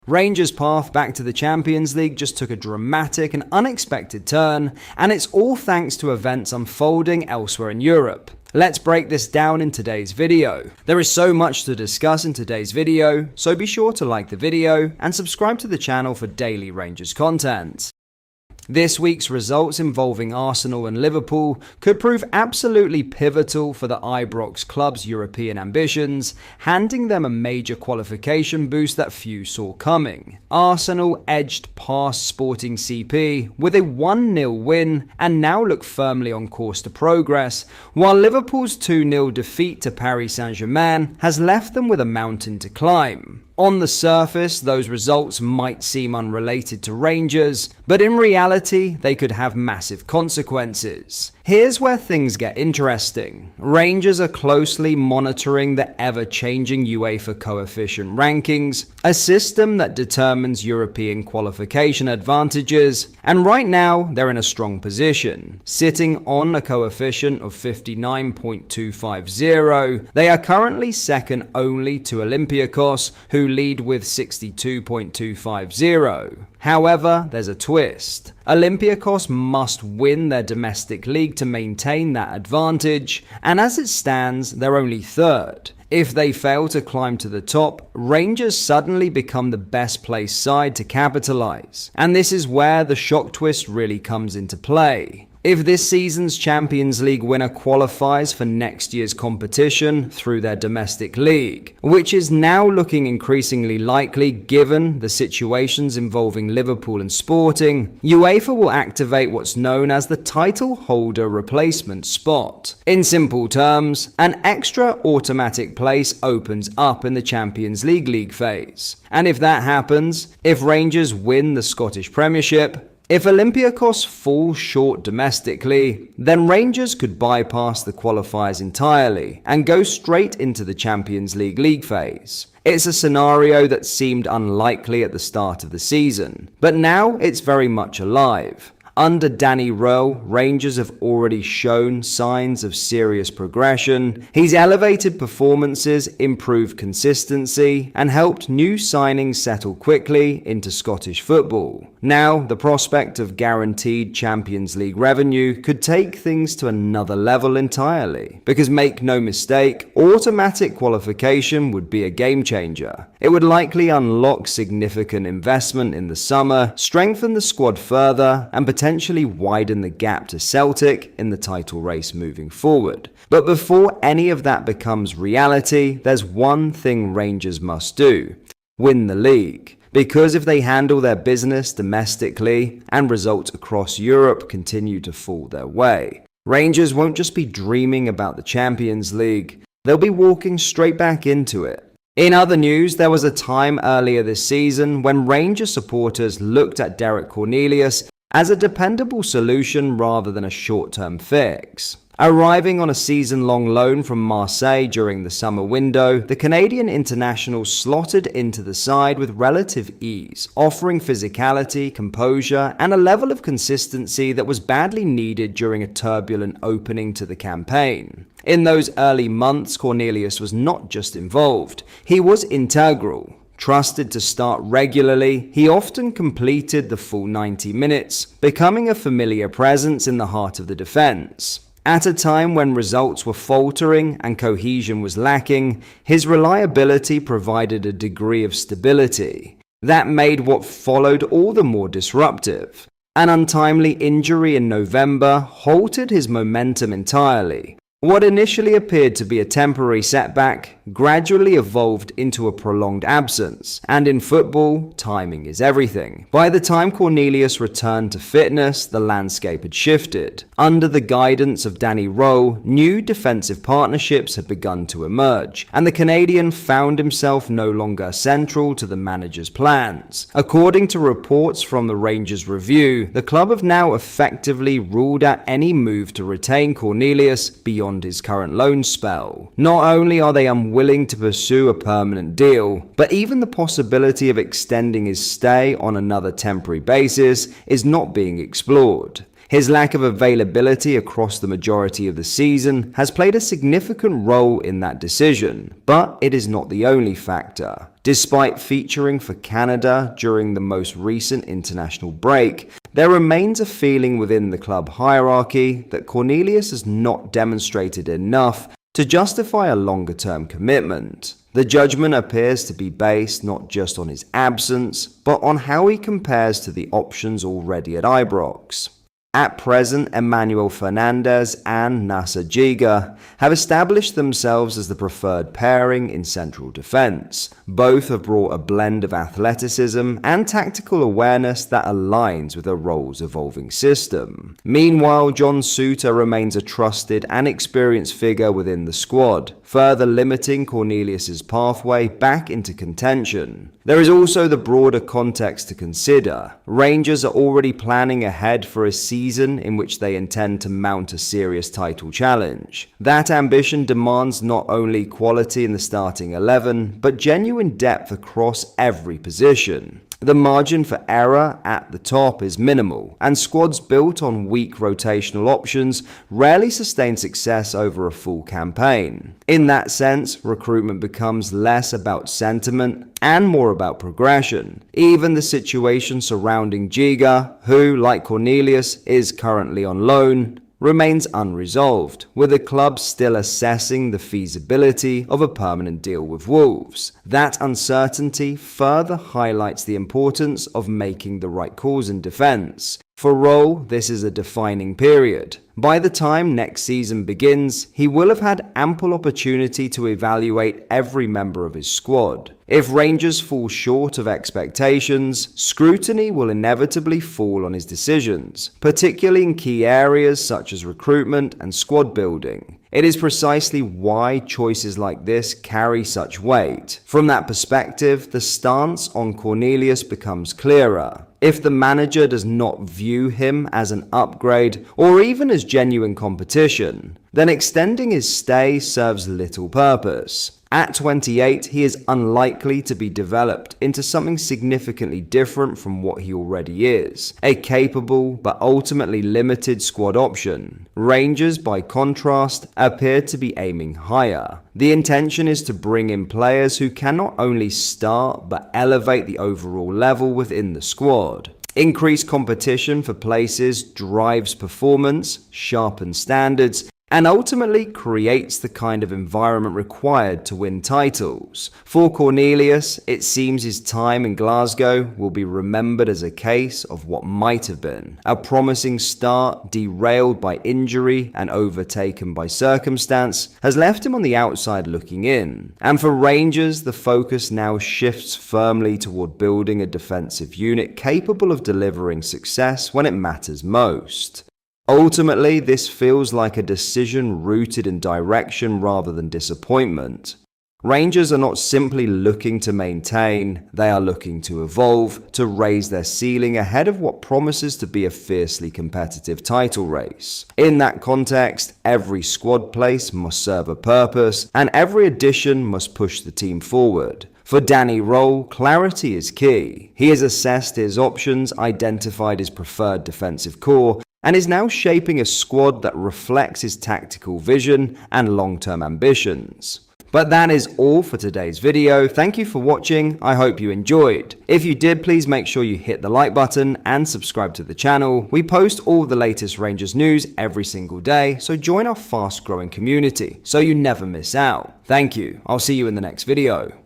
Rangers' path back to the Champions League just took a dramatic and unexpected turn, and it's all thanks to events unfolding elsewhere in Europe. Let's break this down in today's video. There is so much to discuss in today's video, so be sure to like the video and subscribe to the channel for daily Rangers content. This week's results involving Arsenal and Liverpool could prove absolutely pivotal for the Ibrox club's European ambitions, handing them a major qualification boost that few saw coming. Arsenal edged past Sporting CP with a 1-0 win and now look firmly on course to progress, while Liverpool's 2-0 defeat to Paris Saint-Germain has left them with a mountain to climb. On the surface, those results might seem unrelated to Rangers, but in reality, they could have massive consequences. Here's where things get interesting. Rangers are closely monitoring the ever-changing UEFA coefficient rankings, a system that determines European qualification advantages, and right now, they're in a strong position. Sitting on a coefficient of 59.250, they are currently second only to Olympiacos, who lead with 62.250. However, there's a twist. Olympiacos must win their domestic league to maintain that advantage, and as it stands, they're only third. If they fail to climb to the top, Rangers suddenly become the best placed side to capitalize. And this is where the shock twist really comes into play. If this season's Champions League winner qualifies for next year's competition through their domestic league, which is now looking increasingly likely given the situations involving Liverpool and Sporting, UEFA will activate what's known as the title holder replacement spot. In simple terms, an extra automatic place opens up in the Champions League phase. And if that happens, if Rangers win the Scottish Premiership, if Olympiacos fall short domestically, then Rangers could bypass the qualifiers entirely and go straight into the Champions League phase. It's a scenario that seemed unlikely at the start of the season, but now it's very much alive. Under Danny Rowe, Rangers have already shown signs of serious progression. He's elevated performances, improved consistency, and helped new signings settle quickly into Scottish football. Now, the prospect of guaranteed Champions League revenue could take things to another level entirely. Because make no mistake, automatic qualification would be a game changer. It would likely unlock significant investment in the summer, strengthen the squad further, and potentially widen the gap to Celtic in the title race moving forward. But before any of that becomes reality, there's one thing Rangers must do: win the league. Because if they handle their business domestically and results across Europe continue to fall their way, Rangers won't just be dreaming about the Champions League, they'll be walking straight back into it. In other news, there was a time earlier this season when Rangers supporters looked at Derek Cornelius as a dependable solution rather than a short-term fix. Arriving on a season-long loan from Marseille during the summer window, the Canadian international slotted into the side with relative ease, offering physicality, composure, and a level of consistency that was badly needed during a turbulent opening to the campaign. In those early months, Cornelius was not just involved, he was integral. Trusted to start regularly, he often completed the full 90 minutes, becoming a familiar presence in the heart of the defense. At a time when results were faltering and cohesion was lacking, his reliability provided a degree of stability that made what followed all the more disruptive. An untimely injury in November halted his momentum entirely. What initially appeared to be a temporary setback gradually evolved into a prolonged absence, and in football, timing is everything. By the time Cornelius returned to fitness, the landscape had shifted. Under the guidance of Danny Rowe, new defensive partnerships had begun to emerge, and the Canadian found himself no longer central to the manager's plans. According to reports from the Rangers Review, the club have now effectively ruled out any move to retain Cornelius beyond his current loan spell. Not only are they unwilling to pursue a permanent deal, but even the possibility of extending his stay on another temporary basis is not being explored. His lack of availability across the majority of the season has played a significant role in that decision, but it is not the only factor. Despite featuring for Canada during the most recent international break, there remains a feeling within the club hierarchy that Cornelius has not demonstrated enough to justify a longer-term commitment. The judgment appears to be based not just on his absence, but on how he compares to the options already at Ibrox. At present, Emmanuel Fernandez and Nasser Giga have established themselves as the preferred pairing in central defence. Both have brought a blend of athleticism and tactical awareness that aligns with the role's evolving system. Meanwhile, John Souttar remains a trusted and experienced figure within the squad, further limiting Cornelius's pathway back into contention. There is also the broader context to consider. Rangers are already planning ahead for a season in which they intend to mount a serious title challenge. That ambition demands not only quality in the starting 11, but genuine depth across every position. The margin for error at the top is minimal, and squads built on weak rotational options rarely sustain success over a full campaign. In that sense, recruitment becomes less about sentiment and more about progression. Even the situation surrounding Giga, who, like Cornelius, is currently on loan, remains unresolved, with the club still assessing the feasibility of a permanent deal with Wolves. That uncertainty further highlights the importance of making the right calls in defence. For Roll, this is a defining period. By the time next season begins, he will have had ample opportunity to evaluate every member of his squad. If Rangers fall short of expectations, scrutiny will inevitably fall on his decisions, particularly in key areas such as recruitment and squad building. It is precisely why choices like this carry such weight. From that perspective, the stance on Cornelius becomes clearer. If the manager does not view him as an upgrade or even as genuine competition, then extending his stay serves little purpose. At 28, he is unlikely to be developed into something significantly different from what he already is, a capable but ultimately limited squad option. Rangers, by contrast, appear to be aiming higher. The intention is to bring in players who can not only start but elevate the overall level within the squad. Increased competition for places drives performance, sharpens standards, and ultimately creates the kind of environment required to win titles. For Cornelius, it seems his time in Glasgow will be remembered as a case of what might have been. A promising start derailed by injury and overtaken by circumstance has left him on the outside looking in. And for Rangers, the focus now shifts firmly toward building a defensive unit capable of delivering success when it matters most. Ultimately, this feels like a decision rooted in direction rather than disappointment. Rangers are not simply looking to maintain, they are looking to evolve, to raise their ceiling ahead of what promises to be a fiercely competitive title race. In that context, every squad place must serve a purpose, and every addition must push the team forward. For Danny Roll, clarity is key. He has assessed his options, identified his preferred defensive core, and is now shaping a squad that reflects his tactical vision and long-term ambitions. But that is all for today's video. Thank you for watching. I hope you enjoyed. If you did, please make sure you hit the like button and subscribe to the channel. We post all the latest Rangers news every single day, so join our fast-growing community so you never miss out. Thank you. I'll see you in the next video.